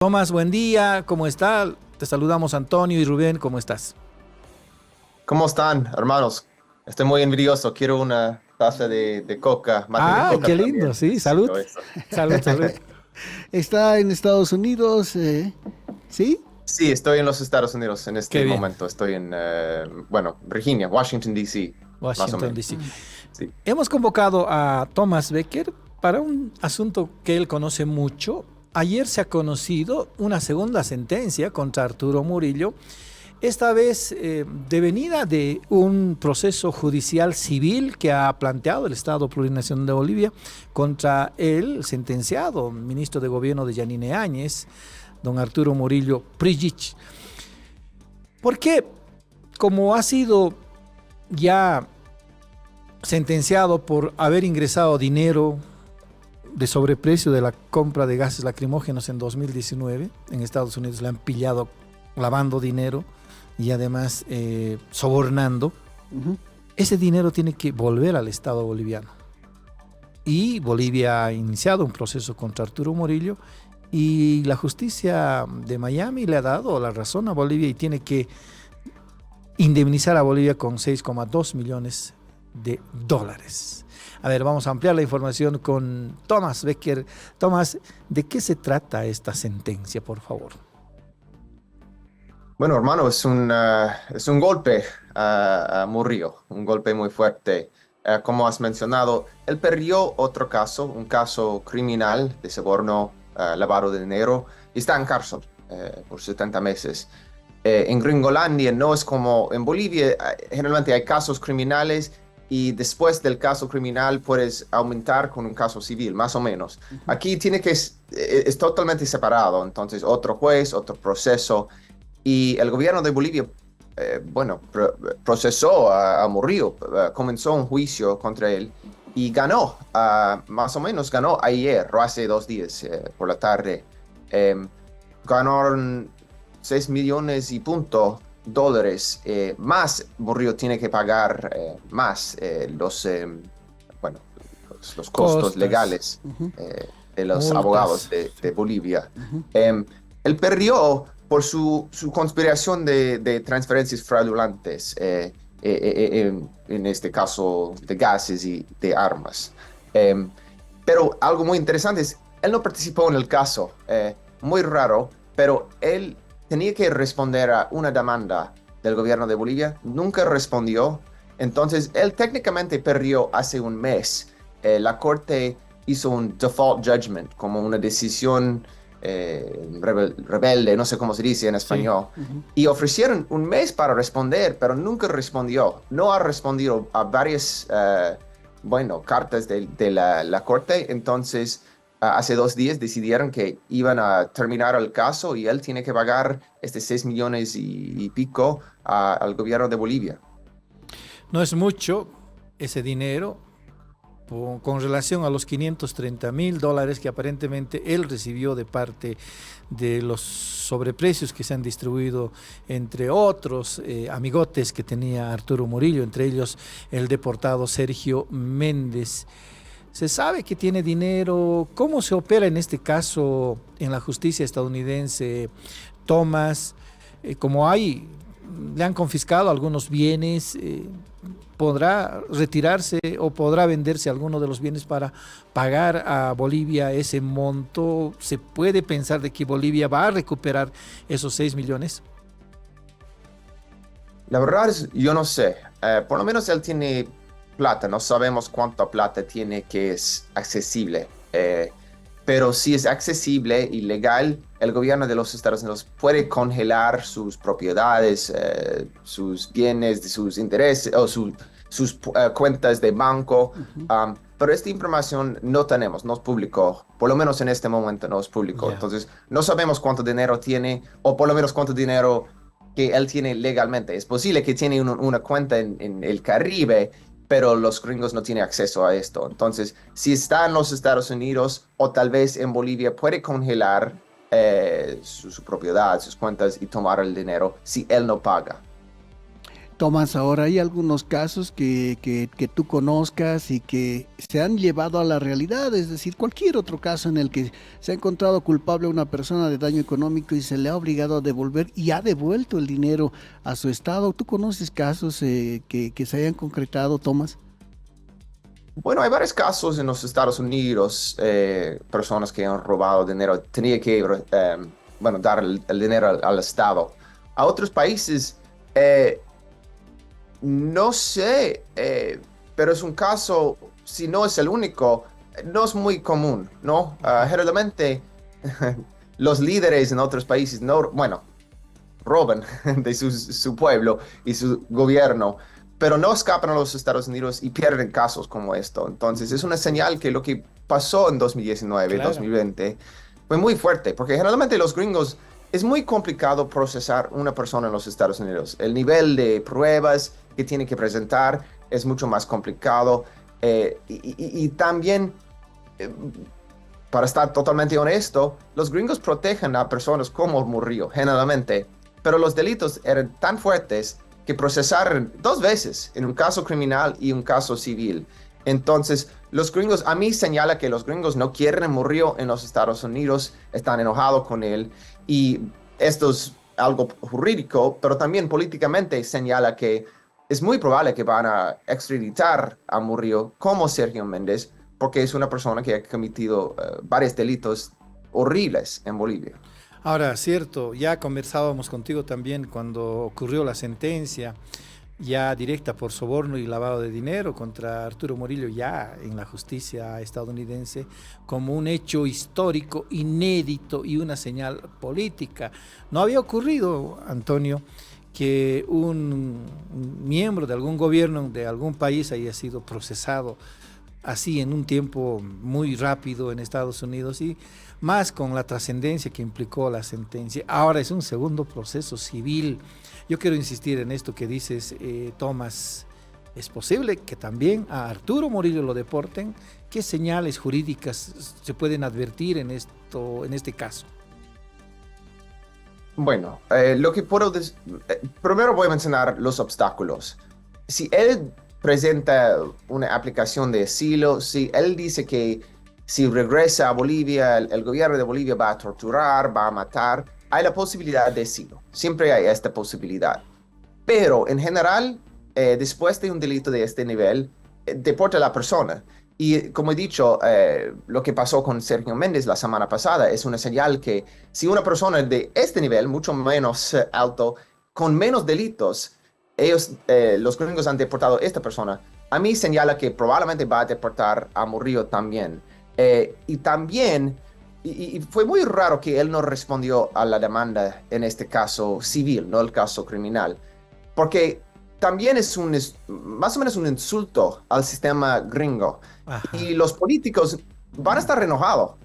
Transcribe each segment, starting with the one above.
Tomás, buen día, ¿cómo está? Te saludamos Antonio y Rubén, ¿cómo estás? ¿Cómo están, hermanos? Estoy muy envidioso. Quiero una taza de coca, mate de Ah, coca qué lindo, también. sí, salud. Necesito eso. Salud, salud. Está en Estados Unidos, ¿sí? Sí, estoy en los Estados Unidos en Qué este bien, momento. Estoy en, Virginia, Washington, D.C., más o Washington, menos. D.C. Sí. Hemos convocado a Thomas Becker para un asunto que él conoce mucho. Ayer se ha conocido una segunda sentencia contra Arturo Murillo, esta vez devenida de un proceso judicial civil que ha planteado el Estado Plurinacional de Bolivia contra el sentenciado ministro de Gobierno de Yanine Áñez, don Arturo Murillo Prijic. Porque como ha sido ya sentenciado por haber ingresado dinero de sobreprecio de la compra de gases lacrimógenos en 2019, en Estados Unidos le han pillado lavando dinero y además sobornando, Ujú. ese dinero tiene que volver al Estado boliviano. Y Bolivia ha iniciado un proceso contra Arturo Murillo y la justicia de Miami le ha dado la razón a Bolivia y tiene que indemnizar a Bolivia con 6,2 millones de dólares. A ver, vamos a ampliar la información con Thomas Becker. Thomas, ¿de qué se trata esta sentencia, por favor? Bueno, hermano, es un golpe a Murillo, un golpe muy fuerte. Como has mencionado, él perdió otro caso, un caso criminal de soborno, lavado de dinero, y está en cárcel por 70 meses. En Gringolandia no es como en Bolivia, generalmente hay casos criminales y después del caso criminal puedes aumentar con un caso civil, más o menos. Aquí tiene que es totalmente separado, entonces otro juez, otro proceso. Y el gobierno de Bolivia, procesó a Murillo, comenzó un juicio contra él y ganó, más o menos ganó ayer o hace 2 días por la tarde. Em, Ganaron 6 millones y punto dólares. Más Murillo tiene que pagar más bueno, los costos Costas, legales de los abogados multas. de Sí. Bolivia. Ujú. Em, Él perdió por su conspiración de transferencias fraudulentas, en este caso de gases y de armas. Em, pero algo muy interesante es, él no participó en el caso, muy raro, pero él tenía que responder a una demanda del gobierno de Bolivia, nunca respondió, entonces él técnicamente perdió hace un mes. La corte hizo un default judgment, como una decisión rebelde, no sé cómo se dice en Sí. español, Ujú. y ofrecieron un mes para responder, pero nunca respondió. No ha respondido a varias, cartas de la corte, entonces hace 2 días decidieron que iban a terminar el caso y él tiene que pagar 6 millones y pico al gobierno de Bolivia. No es mucho ese dinero con relación a los 530.000 dólares que aparentemente él recibió de parte de los sobreprecios que se han distribuido entre otros amigotes que tenía Arturo Murillo, entre ellos el deportado Sergio Méndez. Se sabe que tiene dinero. ¿Cómo se opera en este caso en la justicia estadounidense, Thomas? Como hay, le han confiscado algunos bienes, ¿podrá retirarse o podrá venderse alguno de los bienes para pagar a Bolivia ese monto? ¿Se puede pensar de que Bolivia va a recuperar esos 6 millones? La verdad es, yo no sé. Por lo menos él tiene plata. No sabemos cuánta plata tiene que es accesible. Pero si es accesible y legal, el gobierno de los Estados Unidos puede congelar sus propiedades, sus bienes, sus intereses o sus cuentas de banco. Ujú. Pero esta información no tenemos, no es público. Por lo menos en este momento no es público. Ya. Entonces, no sabemos cuánto dinero tiene o por lo menos cuánto dinero que él tiene legalmente. Es posible que tiene una cuenta en el Caribe, pero los gringos no tienen acceso a esto. Entonces, si está en los Estados Unidos o tal vez en Bolivia, puede congelar su propiedad, sus cuentas y tomar el dinero si él no paga. Tomás, ahora hay algunos casos que tú conozcas y que se han llevado a la realidad, es decir, cualquier otro caso en el que se ha encontrado culpable a una persona de daño económico y se le ha obligado a devolver y ha devuelto el dinero a su estado. ¿Tú conoces casos que se hayan concretado, Tomás? Bueno, hay varios casos en los Estados Unidos, personas que han robado dinero, tenía que, dar el dinero al Estado. A otros países, no sé, pero es un caso, si no es el único, no es muy común, ¿no? Generalmente, los líderes en otros países, no, bueno, roban de su pueblo y su gobierno, pero no escapan a los Estados Unidos y pierden casos como esto. Entonces, es una señal que lo que pasó en 2019, Claro. 2020, fue muy fuerte, porque generalmente los gringos es muy complicado procesar una persona en los Estados Unidos. El nivel de pruebas que tiene que presentar es mucho más complicado. Y también, eh, para estar totalmente honesto, los gringos protegen a personas como Murillo, generalmente, pero los delitos eran tan fuertes que procesaron dos veces en un caso criminal y un caso civil. Entonces, los gringos, a mí señala que los gringos no quieren a Murillo en los Estados Unidos, están enojados con él y esto es algo jurídico, pero también políticamente señala que es muy probable que van a extraditar a Murillo como Sergio Méndez porque es una persona que ha cometido varios delitos horribles en Bolivia. Ahora, cierto, ya conversábamos contigo también cuando ocurrió la sentencia ya directa por soborno y lavado de dinero contra Arturo Murillo ya en la justicia estadounidense como un hecho histórico inédito y una señal política. No había ocurrido, Antonio, que un miembro de algún gobierno de algún país haya sido procesado así en un tiempo muy rápido en Estados Unidos y más con la trascendencia que implicó la sentencia. Ahora es un segundo proceso civil. Yo quiero insistir en esto que dices, Tomás. ¿Es posible que también a Arturo Murillo lo deporten? ¿Qué señales jurídicas se pueden advertir en este caso? Bueno, lo que puedo decir, primero voy a mencionar los obstáculos. Si él presenta una aplicación de asilo, si él dice que si regresa a Bolivia, el gobierno de Bolivia va a torturar, va a matar, hay la posibilidad de asilo. Siempre hay esta posibilidad. Pero en general, después de un delito de este nivel, deporta a la persona. Y como he dicho, lo que pasó con Sergio Méndez la semana pasada es una señal que si una persona de este nivel, mucho menos alto, con menos delitos, ellos, los gringos han deportado a esta persona, a mí señala que probablemente va a deportar a Murillo también. Y también, y fue muy raro que él no respondió a la demanda en este caso civil, no el caso criminal, porque también es más o menos un insulto al sistema gringo. Ajá. Y los políticos van a estar enojados,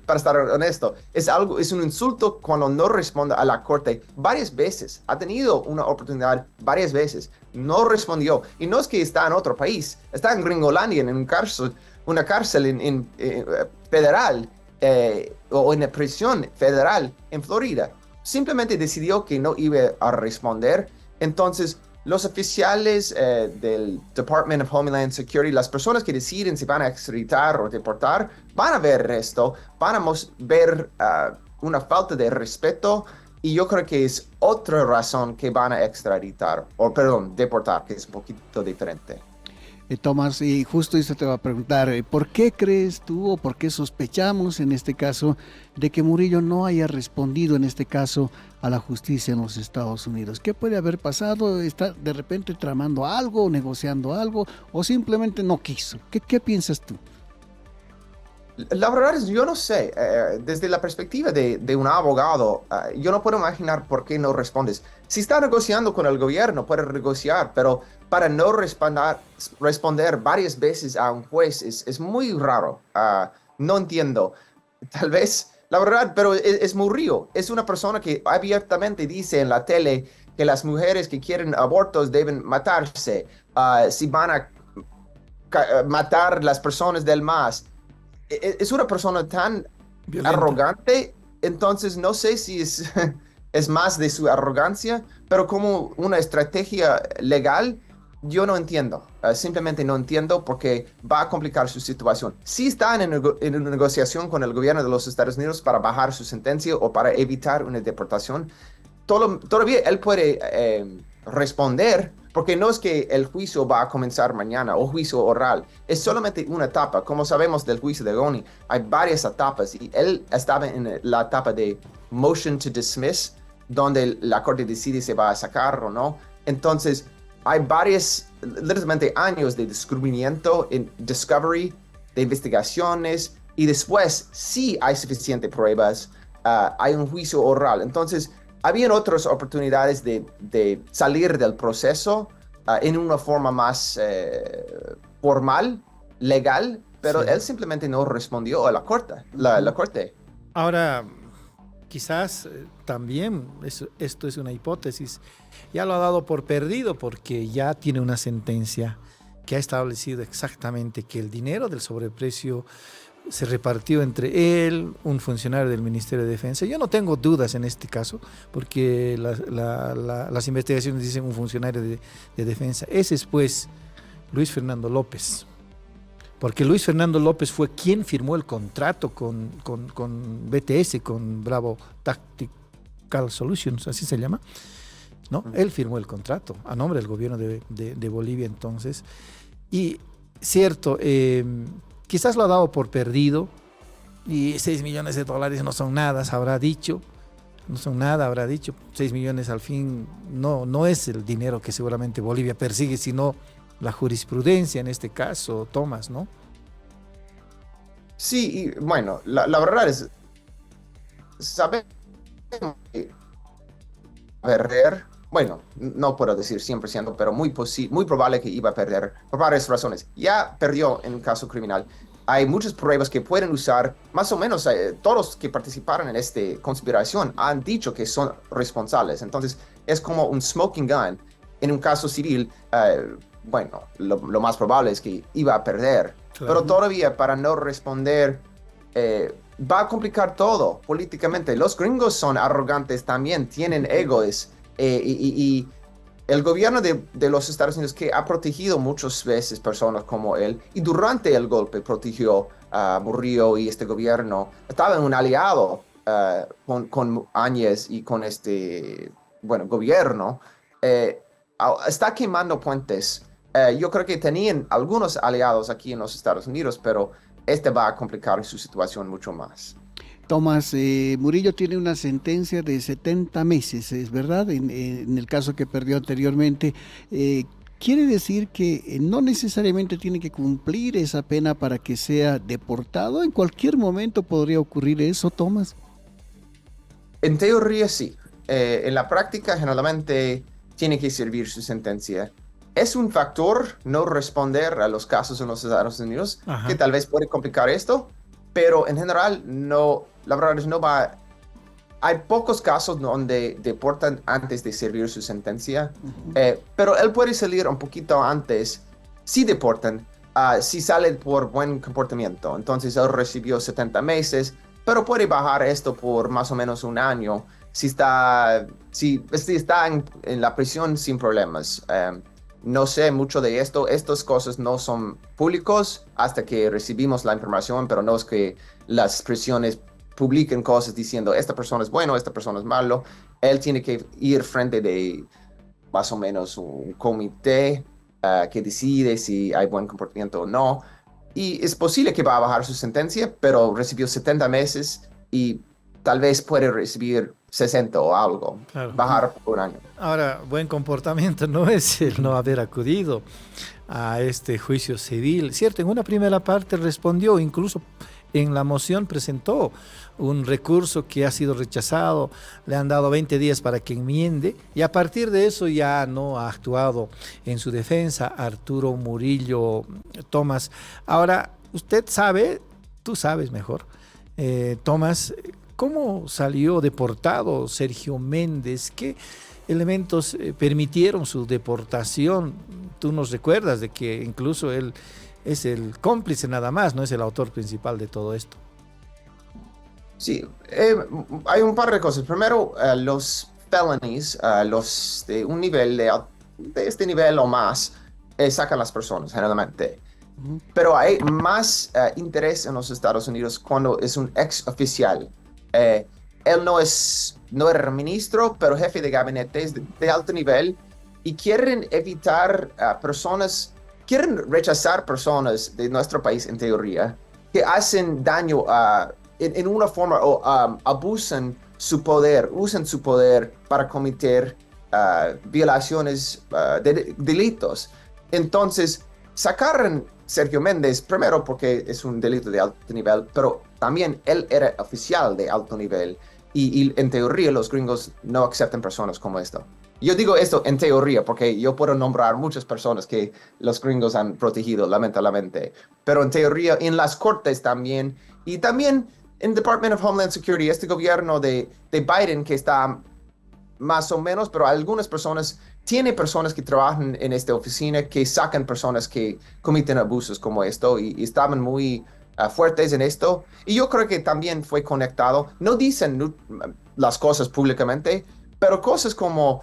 para estar honesto. Es un insulto cuando no responde a la corte varias veces. Ha tenido una oportunidad varias veces. No respondió. Y no es que está en otro país. Está en Gringolandia, en una cárcel federal o en una prisión federal en Florida. Simplemente decidió que no iba a responder. Entonces, los oficiales del Department of Homeland Security, las personas que deciden si van a extraditar o deportar, van a ver esto, van a ver una falta de respeto y yo creo que es otra razón que van a extraditar, o perdón, deportar, que es un poquito diferente. Tomás, y justo eso te va a preguntar, ¿por qué crees tú o por qué sospechamos en este caso de que Murillo no haya respondido en este caso a la justicia en los Estados Unidos? ¿Qué puede haber pasado? ¿Está de repente tramando algo, negociando algo o simplemente no quiso? ¿Qué piensas tú? La verdad es, yo no sé, desde la perspectiva de un abogado, yo no puedo imaginar por qué no respondes. Si está negociando con el gobierno, puede negociar, pero para no responder varias veces a un juez es muy raro. No entiendo. Tal vez, la verdad, pero es Murillo. Es una persona que abiertamente dice en la tele que las mujeres que quieren abortos deben matarse. Si van a matar las personas del MAS. Es una persona tan Violenta. arrogante, entonces no sé si es es más de su arrogancia, pero como una estrategia legal, yo no entiendo. Simplemente no entiendo porque va a complicar su situación. Si están en una negociación con el gobierno de los Estados Unidos para bajar su sentencia o para evitar una deportación, todavía él puede responder, porque no es que el juicio va a comenzar mañana o juicio oral, es solamente una etapa. Como sabemos del juicio de Goni, hay varias etapas y él estaba en la etapa de motion to dismiss, donde la corte decide si va a sacar o no. Entonces, hay varios, literalmente años de descubrimiento, discovery, de investigaciones, y después, si hay suficientes pruebas, hay un juicio oral. Entonces, habían otras oportunidades de salir del proceso en una forma más formal, legal, pero Sí. él simplemente no respondió a la corte. La corte. Ahora, quizás también esto es una hipótesis. Ya lo ha dado por perdido porque ya tiene una sentencia que ha establecido exactamente que el dinero del sobreprecio se repartió entre él, un funcionario del Ministerio de Defensa. Yo no tengo dudas en este caso, porque las investigaciones dicen un funcionario de defensa. Ese es pues Luis Fernando López, porque Luis Fernando López fue quien firmó el contrato con BTS, con Bravo Tactical Solutions, así se llama, ¿no? Él firmó el contrato a nombre del gobierno de Bolivia entonces. Y cierto, quizás lo ha dado por perdido y 6 millones de dólares no son nada, habrá dicho. No son nada, habrá dicho. 6 millones al fin no es el dinero que seguramente Bolivia persigue, sino la jurisprudencia en este caso, Tomás, ¿no? Sí, y bueno, la verdad es, sabemos que perder, bueno, no puedo decir 100%, pero muy probable que iba a perder por varias razones. Ya perdió en un caso criminal. Hay muchas pruebas que pueden usar, más o menos todos los que participaron en esta conspiración han dicho que son responsables. Entonces es como un smoking gun. En un caso civil, bueno, lo más probable es que iba a perder. Claro. Pero todavía para no responder va a complicar todo políticamente. Los gringos son arrogantes también, tienen egos. Y el gobierno de los Estados Unidos, que ha protegido muchas veces personas como él, y durante el golpe protegió a Murillo y este gobierno, estaba en un aliado con Áñez y con este, bueno, gobierno, está quemando puentes. Yo creo que tenían algunos aliados aquí en los Estados Unidos, pero este va a complicar su situación mucho más. Tomás, Murillo tiene una sentencia de 70 meses, ¿es verdad? En el caso que perdió anteriormente. ¿Quiere decir que no necesariamente tiene que cumplir esa pena para que sea deportado? ¿En cualquier momento podría ocurrir eso, Tomás? En teoría sí. En la práctica generalmente tiene que servir su sentencia. Es un factor no responder a los casos en los Estados Unidos. Ajá. Que tal vez puede complicar esto, pero en general no. La verdad es no va. Hay pocos casos donde deportan antes de servir su sentencia, pero él puede salir un poquito antes si deportan, si sale por buen comportamiento. Entonces él recibió 70 meses, pero puede bajar esto por más o menos un año si está en la prisión sin problemas. No sé mucho de esto. Estas cosas no son públicos hasta que recibimos la información, pero no es que las prisiones publiquen cosas diciendo esta persona es bueno, esta persona es malo. Él tiene que ir frente de más o menos un comité que decide si hay buen comportamiento o no. Y es posible que va a bajar su sentencia, pero recibió 70 meses y tal vez puede recibir 60 o algo, claro. Bajar por un año. Ahora, buen comportamiento no es el no haber acudido a este juicio civil. Cierto, en una primera parte respondió, incluso en la moción presentó un recurso que ha sido rechazado, le han dado 20 días para que enmiende y a partir de eso ya no ha actuado en su defensa Arturo Murillo Tomás. Ahora, usted sabe, tú sabes mejor, Tomás, ¿cómo salió deportado Sergio Méndez? ¿Qué elementos permitieron su deportación? Tú nos recuerdas de que incluso él es el cómplice nada más, no es el autor principal de todo esto. Sí, hay un par de cosas. Primero, los felonies, los de un nivel de este nivel o más, sacan las personas generalmente. Ujú. Pero hay más interés en los Estados Unidos cuando es un ex oficial. Él no era ministro, pero jefe de gabinete es de alto nivel y quieren evitar quieren rechazar personas de nuestro país en teoría que hacen daño en una forma o abusan su poder, usan su poder para cometer violaciones, delitos. Entonces, sacaron Sergio Méndez, primero porque es un delito de alto nivel, pero también él era oficial de alto nivel y en teoría los gringos no aceptan personas como esto. Yo digo esto en teoría porque yo puedo nombrar muchas personas que los gringos han protegido, lamentablemente, pero en teoría en las cortes también y también en Department of Homeland Security, este gobierno de Biden que está más o menos, pero algunas personas, tiene personas que trabajan en esta oficina que sacan personas que cometen abusos como esto y estaban muy fuertes en esto. Y yo creo que también fue conectado. No dicen las cosas públicamente, pero cosas como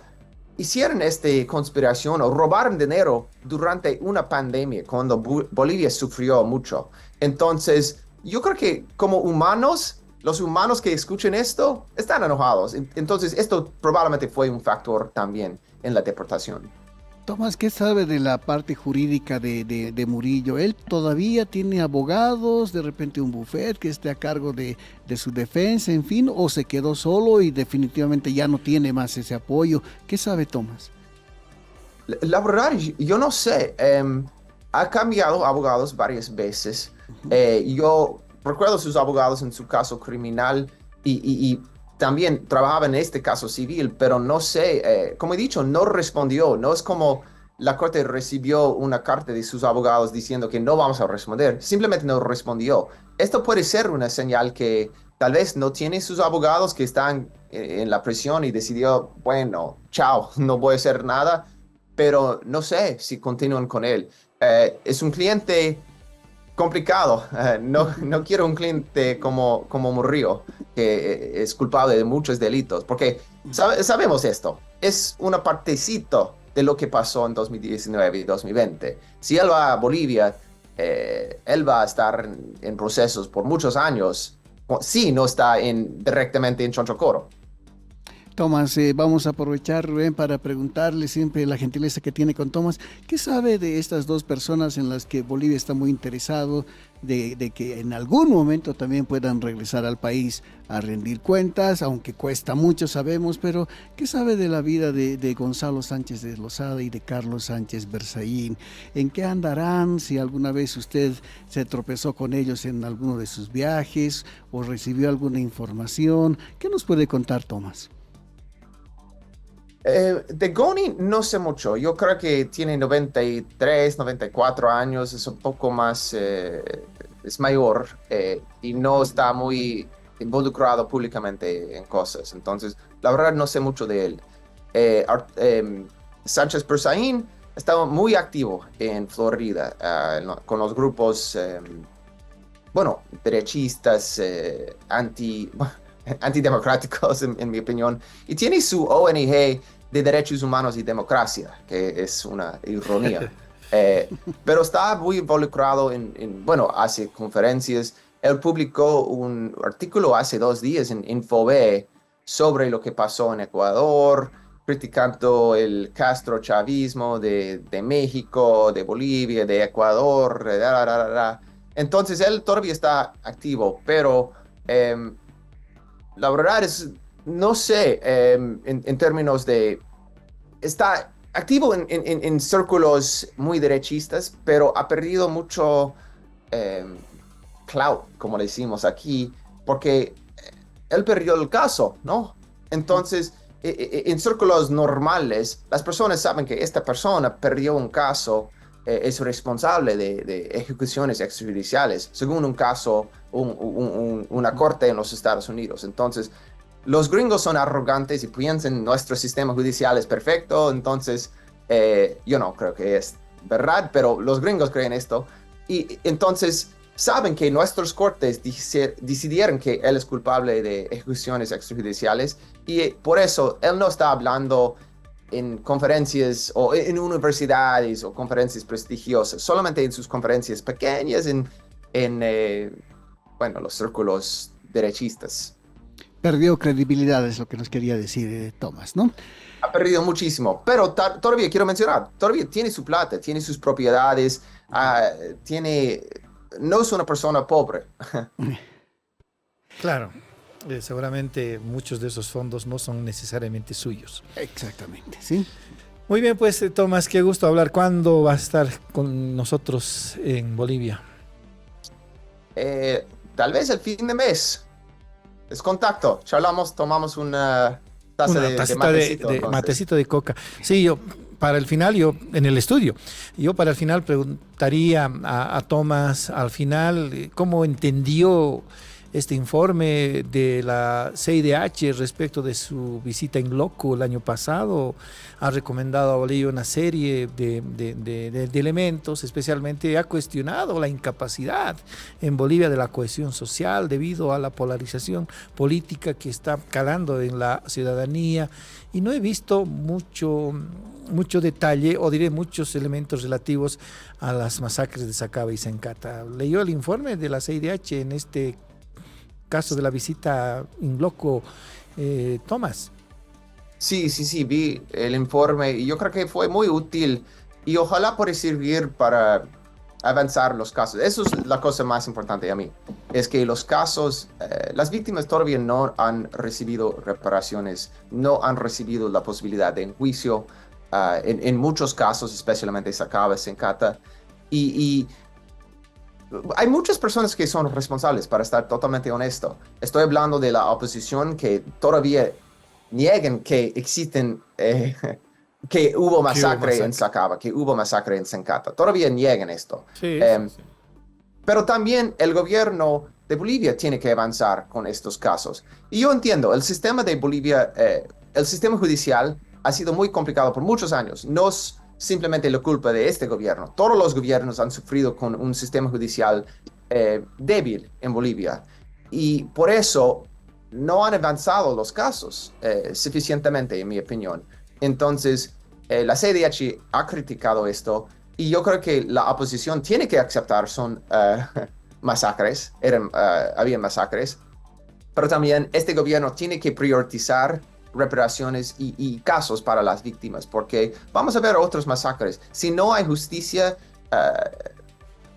hicieron esta conspiración o robaron dinero durante una pandemia cuando Bolivia sufrió mucho. Entonces, yo creo que como humanos, los humanos que escuchen esto están enojados. Entonces, esto probablemente fue un factor también en la deportación. Tomás, ¿qué sabe de la parte jurídica de Murillo? ¿Él todavía tiene abogados, de repente un bufet que esté a cargo de su defensa, en fin, o se quedó solo y definitivamente ya no tiene más ese apoyo? ¿Qué sabe Tomás? La verdad, yo no sé. Ha cambiado abogados varias veces. Yo recuerdo sus abogados en su caso criminal y también trabajaba en este caso civil, pero no sé, como he dicho, no respondió. No es como la corte recibió una carta de sus abogados diciendo que no vamos a responder. Simplemente no respondió. Esto puede ser una señal que tal vez no tiene sus abogados que están en la prisión y decidió, bueno, chao, no voy a hacer nada, pero no sé si continúan con él. Es un cliente complicado. No quiero un cliente como Murillo, que es culpable de muchos delitos, porque sabemos esto. Es una partecito de lo que pasó en 2019 y 2020. Si él va a Bolivia, él va a estar en procesos por muchos años, si no está directamente en Chonchocoro. Tomás, vamos a aprovechar, Rubén, para preguntarle siempre la gentileza que tiene con Tomás, ¿qué sabe de estas dos personas en las que Bolivia está muy interesado de que en algún momento también puedan regresar al país a rendir cuentas, aunque cuesta mucho, sabemos, pero ¿qué sabe de la vida de Gonzalo Sánchez de Lozada y de Carlos Sánchez Berzaín? ¿En qué andarán? Si alguna vez usted se tropezó con ellos en alguno de sus viajes o recibió alguna información, ¿qué nos puede contar, Tomás? De Goni no sé mucho. Yo creo que tiene 93, 94 años, es un poco más, es mayor y no está muy involucrado públicamente en cosas. Entonces, la verdad no sé mucho de él. Sánchez Persaín estaba muy activo en Florida con los grupos, bueno, derechistas, antidemocráticos, en mi opinión, y tiene su ONG de Derechos Humanos y Democracia, que es una ironía. Pero está muy involucrado bueno, hace conferencias. Él publicó un artículo hace 2 días en Infobae sobre lo que pasó en Ecuador, criticando el Castro chavismo de México, de Bolivia, de Ecuador. Entonces él todavía está activo, pero la verdad es, no sé, en términos de, está activo en círculos muy derechistas, pero ha perdido mucho eh, clout, como le decimos aquí, porque él perdió el caso, ¿no? Entonces, en círculos normales, las personas saben que esta persona perdió un caso, es responsable de ejecuciones extrajudiciales, según un caso, una corte en los Estados Unidos. Entonces, los gringos son arrogantes y piensan nuestro sistema judicial es perfecto, entonces yo no creo que es verdad, pero los gringos creen esto. Y entonces saben que nuestros cortes decidieron que él es culpable de ejecuciones extrajudiciales y por eso él no está hablando en conferencias o en universidades o conferencias prestigiosas, solamente en sus conferencias pequeñas bueno, los círculos derechistas. Perdió credibilidad, es lo que nos quería decir Thomas, ¿no? Ha perdido muchísimo, pero todavía quiero mencionar, todavía tiene su plata, tiene sus propiedades, no es una persona pobre. Claro, seguramente muchos de esos fondos no son necesariamente suyos. Exactamente, sí. Muy bien, pues Tomás, qué gusto hablar. ¿Cuándo va a estar con nosotros en Bolivia? Tal vez el fin de mes. Es contacto, charlamos, tomamos una taza Una de tacita matecito. de matecito de coca. Sí, yo para el final, en el estudio, yo para el final preguntaría a Tomás, al final, cómo entendió este informe de la CIDH respecto de su visita en loco el año pasado. Ha recomendado a Bolivia una serie de elementos, especialmente ha cuestionado la incapacidad en Bolivia de la cohesión social debido a la polarización política que está calando en la ciudadanía, y no he visto mucho detalle, o diré muchos elementos relativos a las masacres de Sacaba y Sencata. ¿Leyó el informe de la CIDH en este caso de la visita in loco, Tomás? Sí, vi el informe y yo creo que fue muy útil y ojalá pueda servir para avanzar los casos. Eso es la cosa más importante a mí, es que los casos, las víctimas todavía no han recibido reparaciones, no han recibido la posibilidad de juicio, en muchos casos, especialmente Sacaba, Sencata, y hay muchas personas que son responsables, para estar totalmente honesto. Estoy hablando de la oposición que todavía niegan que existen, que hubo masacre en Sacaba, que hubo masacre en Sencata. Todavía niegan esto. Sí, sí. Pero también el gobierno de Bolivia tiene que avanzar con estos casos. Y yo entiendo, el sistema de Bolivia, el sistema judicial ha sido muy complicado por muchos años. No es simplemente la culpa de este gobierno. Todos los gobiernos han sufrido con un sistema judicial débil en Bolivia. Y por eso no han avanzado los casos suficientemente, en mi opinión. Entonces, la CIDH ha criticado esto y yo creo que la oposición tiene que aceptar son masacres, había masacres, pero también este gobierno tiene que priorizar reparaciones y casos para las víctimas, porque vamos a ver otros masacres. Si no hay justicia,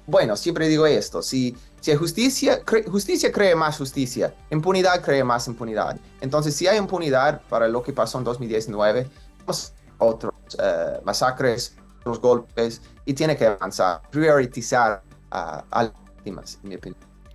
bueno, siempre digo esto, si hay justicia, justicia crea más justicia, impunidad crea más impunidad. Entonces, si hay impunidad para lo que pasó en 2019, vamos a otros masacres, otros golpes, y tiene que avanzar, priorizar a las víctimas, en mi opinión.